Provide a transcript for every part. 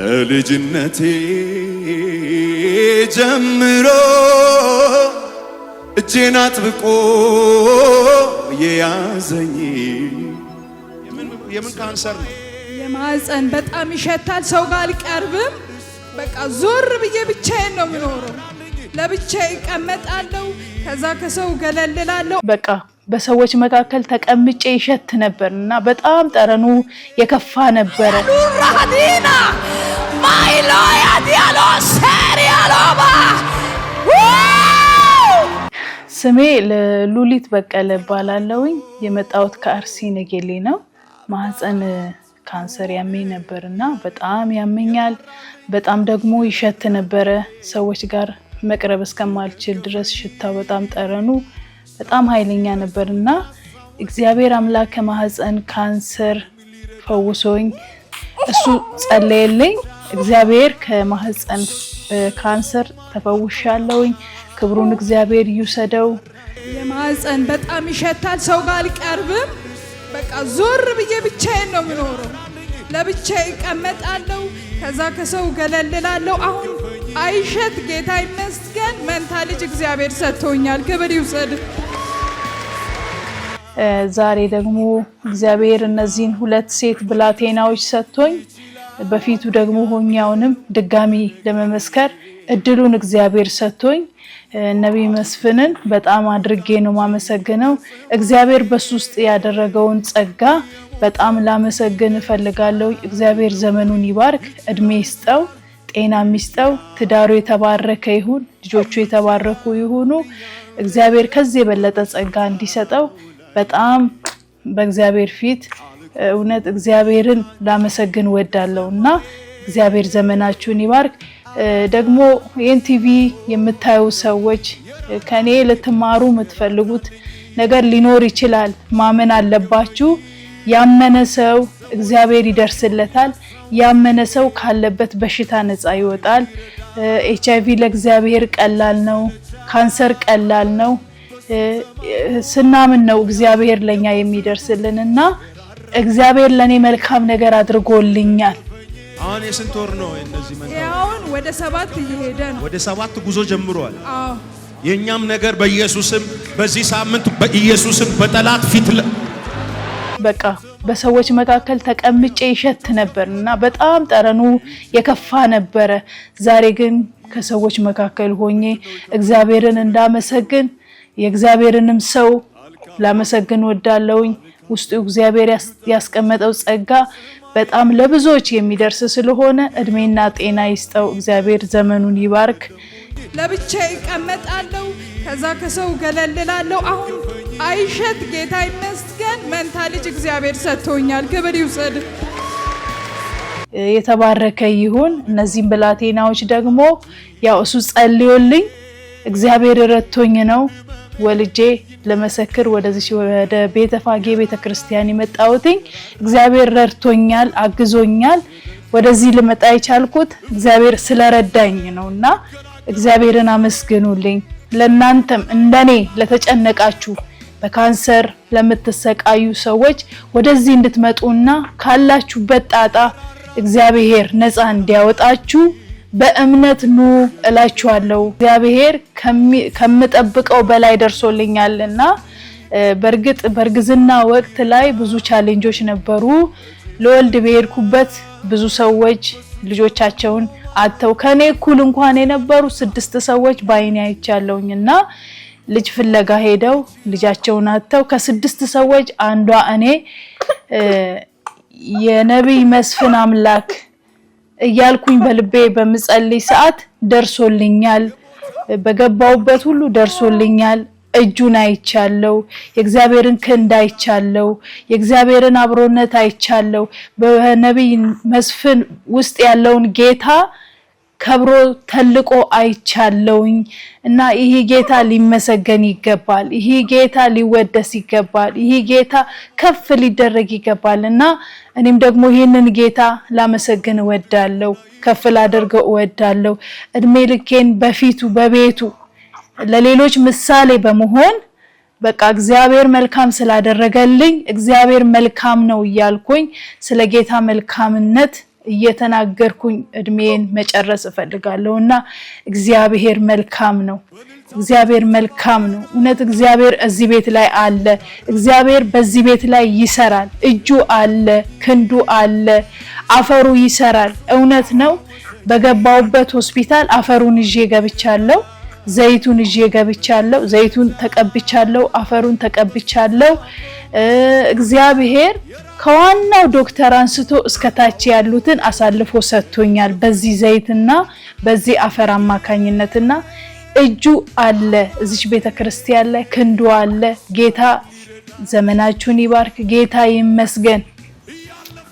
ከልጅነቴ ጀምሮ እጄን አጥብቆ የያዘኝ የምን ካንሰር ነው? የማህፀን በጣም ይሸታል። ሰው ጋር አልቀርብም። በቃ ዞር ብዬ ብቻዬን ነው የምኖረው። ለብቻዬ እቀመጣለሁ። ከዛ ከሰው ገለልላለሁ። በቃ በሰዎች መካከል ተቀምጬ ይሸት ነበርና በጣም ጠረኑ የከፋ ነበር። ሉራዲና ማይሎያ ዲያሎ ሰሪያሎባ ስሜ ሉሊት በቀለ ባላለውኝ የመጣሁት ከአርሲ ነገሌ ነው። ማህፀን ካንሰር ያመኝ ነበርና በጣም ያመኛል። በጣም ደግሞ ይሸት ነበር። ሰዎች ጋር መቅረብ እስከማልችል ድረስ ሽታው በጣም ጠረኑ በጣም ኃይለኛ ነበርና እግዚአብሔር አምላክ ከማህፀን ካንሰር ፈውሶኝ እሱ ጸለየልኝ። እግዚአብሔር ከማህፀን ካንሰር ተፈውሻለሁኝ። ክብሩን እግዚአብሔር ይውሰደው። የማህፀን በጣም ይሸታል። ሰው ጋር አልቀርብም። በቃ ዞር ብዬ ብቻዬን ነው የምኖረው። ለብቻዬ እቀመጣለሁ። ከዛ ከሰው ገለልላለሁ። አሁን አይሸት ጌታ ይመስገን መንታ ልጅ እግዚአብሔር ሰጥቶኛል። ክብር ይውሰድ። ዛሬ ደግሞ እግዚአብሔር እነዚህን ሁለት ሴት ብላቴናዎች ሰጥቶኝ በፊቱ ደግሞ ሆኛውንም ድጋሚ ለመመስከር እድሉን እግዚአብሔር ሰጥቶኝ ነብይ መስፍንን በጣም አድርጌ ነው ማመሰግነው። እግዚአብሔር በሱ ውስጥ ያደረገውን ጸጋ በጣም ላመሰግን እፈልጋለሁ። እግዚአብሔር ዘመኑን ይባርክ፣ እድሜ ይስጠው፣ ጤና ይስጠው፣ ትዳሩ የተባረከ ይሁን፣ ልጆቹ የተባረኩ ይሁኑ። እግዚአብሔር ከዚህ የበለጠ ጸጋ እንዲሰጠው በጣም በእግዚአብሔር ፊት እውነት እግዚአብሔርን ላመሰግን ወዳለሁና እግዚአብሔር ዘመናችሁን ይባርክ። ደግሞ ይህን ቲቪ የምታዩ ሰዎች ከኔ ልትማሩ የምትፈልጉት ነገር ሊኖር ይችላል። ማመን አለባችሁ። ያመነ ሰው እግዚአብሔር ይደርስለታል። ያመነ ሰው ካለበት በሽታ ነፃ ይወጣል። HIV ለእግዚአብሔር ቀላል ነው። ካንሰር ቀላል ነው። ስናምን ነው እግዚአብሔር ለኛ የሚደርስልንና እግዚአብሔር ለኔ መልካም ነገር አድርጎልኛል። አሁን የስንት ወር ነው እነዚህ መንታ? አሁን ወደ 7 እየሄደ ነው። ወደ 7 ጉዞ ጀምሯል። አዎ የኛም ነገር በኢየሱስም በዚህ ሳምንት በኢየሱስም በጠላት ፊት በቃ በሰዎች መካከል ተቀምጬ ይሸት ነበርና በጣም ጠረኑ የከፋ ነበር። ዛሬ ግን ከሰዎች መካከል ሆኜ እግዚአብሔርን እንዳመሰግን የእግዚአብሔርንም ሰው ላመሰግን ወዳለሁኝ። ውስጡ እግዚአብሔር ያስቀመጠው ጸጋ በጣም ለብዙዎች የሚደርስ ስለሆነ እድሜና ጤና ይስጠው። እግዚአብሔር ዘመኑን ይባርክ። ለብቻዬ እቀመጣለሁ። ከዛ ከሰው ገለልላለሁ። አሁን አይሸት ጌታ ይመስገን መንታ ልጅ እግዚአብሔር ሰጥቶኛል። ክብር ይውሰድ። የተባረከ ይሁን። እነዚህም ብላቴናዎች ደግሞ ያው እሱ ጸልዮልኝ እግዚአብሔር ረድቶኝ ነው ወልጄ ለመሰክር ወደዚህ ወደ ቤተፋጌ ቤተክርስቲያን የመጣሁትኝ። እግዚአብሔር ረድቶኛል፣ አግዞኛል። ወደዚህ ልመጣ የቻልኩት እግዚአብሔር ስለረዳኝ ነውና እግዚአብሔርን አመስግኑልኝ። ለናንተም እንደኔ ለተጨነቃችሁ በካንሰር ለምትሰቃዩ ሰዎች ወደዚህ እንድትመጡና ካላችሁበት ጣጣ እግዚአብሔር ነፃ እንዲያወጣችሁ በእምነት ኑ እላችኋለሁ። እግዚአብሔር ከምጠብቀው በላይ ደርሶልኛልና በርግጥ በርግዝና ወቅት ላይ ብዙ ቻሌንጆች ነበሩ። ለወልድ በሄድኩበት ብዙ ሰዎች ልጆቻቸውን አጥተው ከኔ እኩል እንኳን የነበሩ 6 ሰዎች ባይኔ አይቻለሁኝና ልጅ ፍለጋ ሄደው ልጃቸውን አጥተው ከ6 ሰዎች አንዷ እኔ የነብይ መስፍን አምላክ እያልኩኝ በልቤ በመጸለይ ሰዓት ደርሶልኛል። በገባውበት ሁሉ ደርሶልኛል። እጁን አይቻለው፣ የእግዚአብሔርን ክንድ አይቻለው፣ የእግዚአብሔርን አብሮነት አይቻለው። በነብይ መስፍን ውስጥ ያለውን ጌታ ከብሮ ተልቆ አይቻለውኝ እና ይሄ ጌታ ሊመሰገን ይገባል። ይሄ ጌታ ሊወደስ ይገባል። ይሄ ጌታ ከፍ ሊደረግ ይገባልና እኔም ደግሞ ይሄንን ጌታ ላመሰግን እወዳለሁ፣ ከፍ ላደርገው እወዳለሁ። እድሜ ልኬን በፊቱ በቤቱ ለሌሎች ምሳሌ በመሆን በቃ እግዚአብሔር መልካም ስላደረገልኝ እግዚአብሔር መልካም ነው እያልኩኝ ስለ ጌታ መልካምነት እየተናገርኩኝ እድሜን መጨረስ እፈልጋለሁና እግዚአብሔር መልካም ነው። እግዚአብሔር መልካም ነው። እውነት እግዚአብሔር እዚህ ቤት ላይ አለ። እግዚአብሔር በዚህ ቤት ላይ ይሰራል። እጁ አለ፣ ክንዱ አለ፣ አፈሩ ይሰራል። እውነት ነው። በገባውበት ሆስፒታል አፈሩን ይዤ ገብቻለሁ፣ ዘይቱን ይዤ ገብቻለሁ፣ ዘይቱን ተቀብቻለሁ፣ አፈሩን ተቀብቻለሁ። እግዚአብሔር ከዋናው ዶክተር አንስቶ እስከ ታች ያሉትን አሳልፎ ሰጥቶኛል በዚህ ዘይትና በዚህ አፈር አማካኝነትና እጁ አለ እዚህ ቤተክርስቲያን ላይ ክንዱ አለ። ጌታ ዘመናችሁን ይባርክ። ጌታ ይመስገን።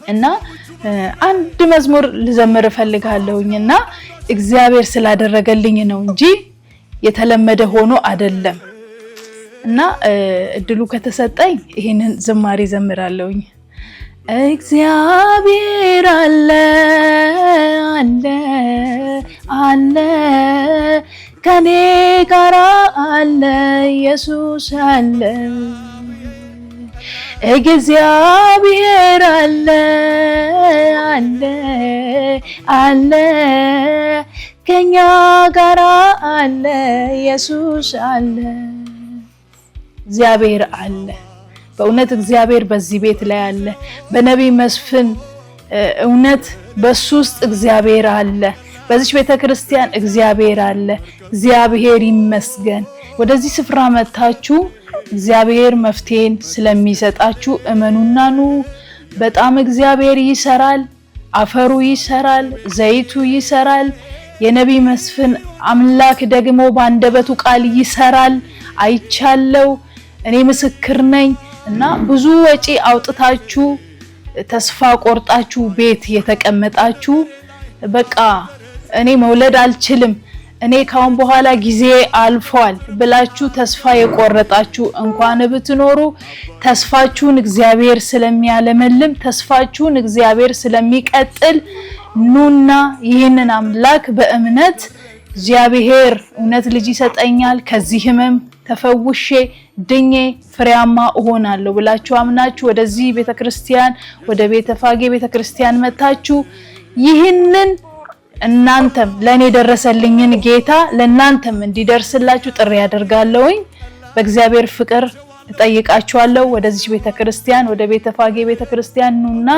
እና አንድ መዝሙር ልዘምር ፈልጋለሁኝና እግዚአብሔር ስላደረገልኝ ነው እንጂ የተለመደ ሆኖ አይደለም። እና እድሉ ከተሰጠኝ ይሄንን ዝማሬ ዘምራለሁኝ። እግዚአብሔር አለ አለ አለ ከኔ ጋር አለ ኢየሱስ አለ። እግዚአብሔር አለ አለ አለ ከኛ ጋር አለ ኢየሱስ አለ። እግዚአብሔር አለ። በእውነት እግዚአብሔር በዚህ ቤት ላይ አለ። በነቢይ መስፍን እውነት በሱ ውስጥ እግዚአብሔር አለ። በዚህ ቤተክርስቲያን እግዚአብሔር አለ። እግዚአብሔር ይመስገን። ወደዚህ ስፍራ መጣችሁ እግዚአብሔር መፍትሄን ስለሚሰጣችሁ እመኑና ኑ። በጣም እግዚአብሔር ይሰራል። አፈሩ ይሰራል፣ ዘይቱ ይሰራል። የነቢይ መስፍን አምላክ ደግሞ ባንደበቱ ቃል ይሰራል። አይቻለው፣ እኔ ምስክር ነኝ። እና ብዙ ወጪ አውጥታችሁ ተስፋ ቆርጣችሁ ቤት የተቀመጣችሁ በቃ እኔ መውለድ አልችልም፣ እኔ ካሁን በኋላ ጊዜ አልፏል ብላችሁ ተስፋ የቆረጣችሁ እንኳን ብትኖሩ ተስፋችሁን እግዚአብሔር ስለሚያለመልም ተስፋችሁን እግዚአብሔር ስለሚቀጥል ኑና ይህንን አምላክ በእምነት እግዚአብሔር እውነት ልጅ ይሰጠኛል፣ ከዚህ ህመም ተፈውሼ ድኜ ፍሬያማ እሆናለሁ ብላችሁ አምናችሁ ወደዚህ ቤተክርስቲያን ወደ ቤተፋጌ ቤተክርስቲያን መጣችሁ ይህንን እናንተም ለኔ ደረሰልኝን ጌታ ለናንተም እንዲደርስላችሁ ጥሪ ያደርጋለሁኝ። በእግዚአብሔር ፍቅር እጠይቃችኋለሁ። ወደዚህ ቤተክርስቲያን ወደ ቤተፋጌ ቤተክርስቲያን ኑና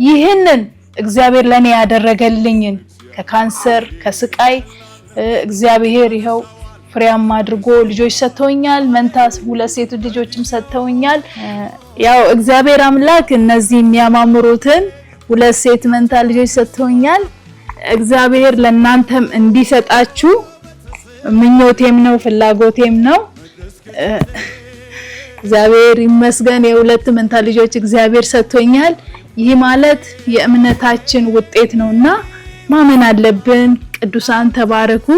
ይህንን እግዚአብሔር ለኔ ያደረገልኝን ከካንሰር ከስቃይ እግዚአብሔር ይኸው ፍሬያማ አድርጎ ልጆች ሰጥቶኛል። መንታስ ሁለት ሴት ልጆችም ሰጥተውኛል። ያው እግዚአብሔር አምላክ እነዚህ የሚያማምሩትን ሁለት ሴት መንታ ልጆች ሰጥተውኛል። እግዚአብሔር ለናንተም እንዲሰጣችሁ ምኞቴም ነው ፍላጎቴም ነው። እግዚአብሔር ይመስገን። የሁለት መንታ ልጆች እግዚአብሔር ሰጥቶኛል። ይህ ማለት የእምነታችን ውጤት ነውና ማመን አለብን። ቅዱሳን ተባረኩ።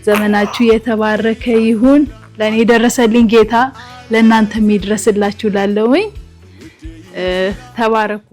ዘመናችሁ የተባረከ ይሁን። ለኔ ደረሰልኝ ጌታ ለናንተም ይድረስላችሁ ላለውኝ ተባረኩ።